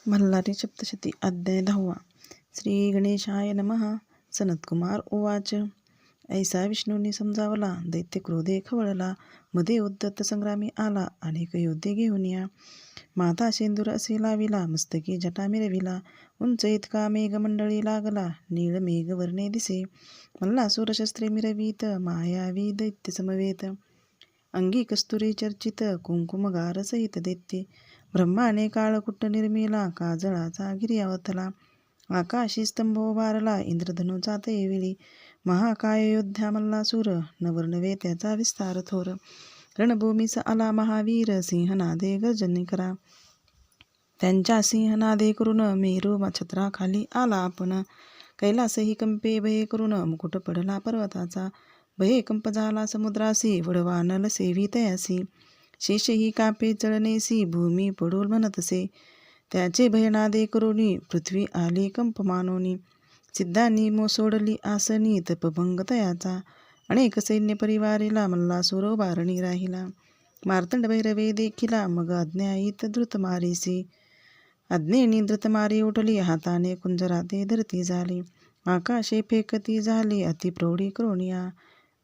मल्हारी सप्तशती अध्याय 10. श्री गणेशाय नमः. सनतकुमार उवाच. ऐसा विष्णूंनी समजावला. दैत्य क्रोधे खवळला. मध्ये उद्धत संग्रामी आला. अनेक योद्धे घेऊन या. माथा शेंदूर असे लाविला. मस्तकी जटा मिरविला. उंच इतका मेघमंडळी लागला. नीळ मेघ वर्णे दिसे. मल्लासूर शस्त्रे मिरवीत. मायावी दैत्य समवेत. अंगी कस्तुरी चर्चित. कुंकुमगार सहित दैत्ये. ब्रह्माने काळकुट्ट निर्मिला. काजळाचा गिर्यावतला. आकाशी स्तंभ उभारला. इंद्रधनुचा वेळी. महाकाय योद्धा मल्लासूर. नवरनवे त्याचा विस्तार थोर. रणभूमीस आला महावीर. सिंहनादे गर्जनी करा. त्यांच्या सिंहनादे करून मेरू छत्राखाली आला आपण. कैलासही कंपे भये करून. मुकुट पडला पर्वताचा. भये कंप झाला समुद्रासी. वडवानल सेवी तयासी. शेषही कापे चळनेसी. भूमी पडूल म्हणतसे. त्याचे भयनादे करुणी. पृथ्वी आली कंप मानोनी. सिद्धांनी सोडली आसनी. तपभंग तयाचा. अनेक सैन्य परिवारिला. मल्लासूर बारणी राहिला. मार्तंड भैरवे देखिला. मग अज्ञायीत धृत मारीसी. अज्ञेनी धृत मारी उठली. हाताने कुंजराते धरती झाली. आकाशे फेकती झाली. अति प्रौढी करोनिया.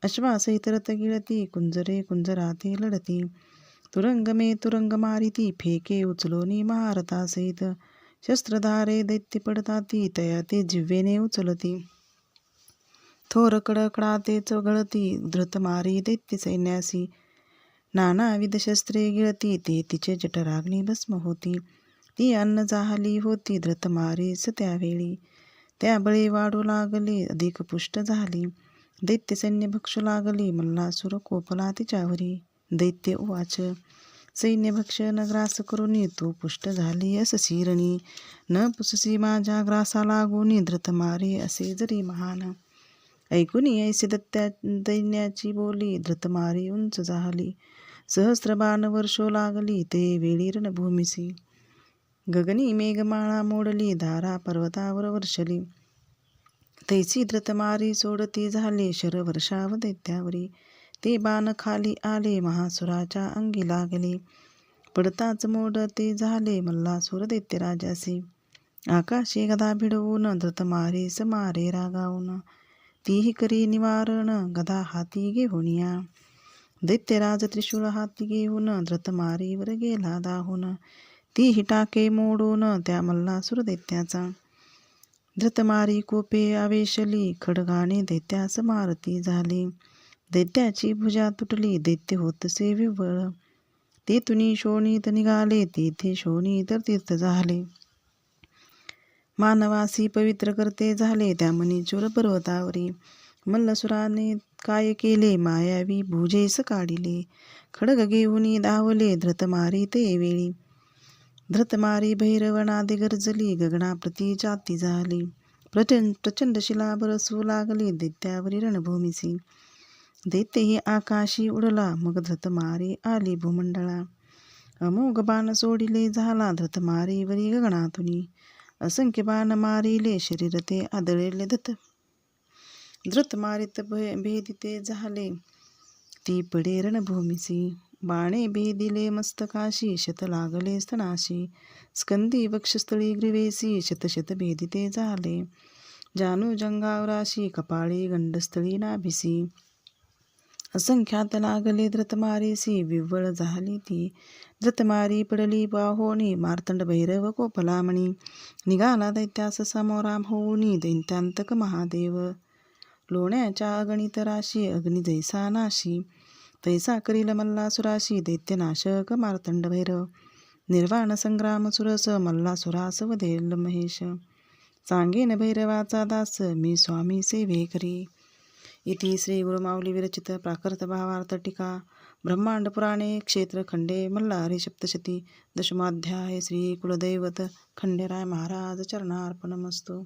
अश्वासहित रथ गिळती. कुंजरे कुंजराते लढती. तुरंग मे तुरंग मारिती. फेके उचलोनी महारथासहित. शस्त्रधारे दैत्य पडताती. तया ते जिव्हेने उचलती. थोर कडकडाते चघळती. धृत मारी दैत्य सैन्यासी. नानाविध शस्त्रे गिळती. ते तिचे जठराग्नी भस्म होती. ती अन्न जाहली होती. धृत मारीस त्यावेळी. त्या बळी वाढू लागली. अधिक पुष्ट झाली. दैत्य सैन्य भक्षू लागली. मल्लासूर कोपला तिच्यावरी. दैत्य उवाच. सैन्य भक्ष न ग्रास करुनी. तू पुष्ट झाली अससी रणी. न पुससी माझ्या ग्रासा लागूनी. धृत मारे असे जरी महान. ऐकुनी ऐसे दैन्याची बोली. धृत मारी उंच झाली. सहस्र बाण वर्षो लागली. ते वेळी रणभूमिसी. गगनी मेघमाळा मोडली. धारा पर्वतावर वर्षली. तैसी धृत मारी सोडती झाली. शरवर्षाव दैत्यावरी. ते बाण खाली आले. महासुराच्या अंगी लागले. पडताच मोडते झाले. मल्लासूर दैत्यराजासी. आकाशी गदा भिडवून. धृत मारीस मारे रागावून. तीही करी निवारण. गदा हाती घेऊन या. दैत्यराज त्रिशूळ हाती घेऊन. धृत मारीवर गेला दाहून. तीही टाके मोडून. त्या मल्लासूर दैत्याचा. धृतमारी कोपे आवेशली. खडगाने दैत्यास मारती झाली. दैत्याची भुजा तुटली. दैत्य होतसे विव्वळ. तेथुनी शोणीत निघाले. तेथे शोणीत तीर्थ झाले. मानवासी पवित्र करते झाले. त्या मणिचूर पर्वतावरी. मल्लसुराने काय केले. मायावी भुजेस काढिले. खडग घेऊनी धावले. धृतमारी ते वेळी. धृतमारी भैरवनादे गर्जली. गगनाप्रती जाती झाली. प्रचंड शिला बरसू लागली. दैत्यावरी रणभूमिसी. दैत्यही आकाशी उडला. मग धृतमारी आली भूमंडळा. अमोघ बाण सोडिले झाला. धृतमारीवरी गगनातुनी. असंख्य बाण मारिले. शरीर ते आदळले धृतमारीत भेदिते झाले. ती पडे रणभूमिसी. बाणे भेदिले मस्तकाशी. शत लागले स्तनाशी. स्कंदी वक्षस्थळी ग्रीवेसी. शतशत भेदिते झाले. जानू जंगावराशी. कपाळी गंडस्थळी नाभिसी. असंख्यात लागले धृतमारीसी. विव्वळ झाली ती. धृतमारी पडली बाहोनी. मार्तंड भैरव कोपला मणी. निघाला दैत्यास समोरा होऊनी. दैत्यांतक महादेव. लोण्याच्या अगणित राशी. अग्नी जैसा नाशी. तैसा करील मल्लासुराशी. दैत्यनाशक मार्तंड भैरव. निर्वाण संग्राम सुरस. मल्लासुरास वधेल महेश. सांगेन भैरवाचा दास. मी स्वामी सेवे करी. इति श्री गुरुमाऊली विरचित प्राकृत भावार्थ टीका ब्रह्मांड पुराणे क्षेत्रखंडे मल्हारी सप्तशती दशमाध्याय. श्री कुलदैवत खंडेराय महाराज चरणार्पणमस्तु.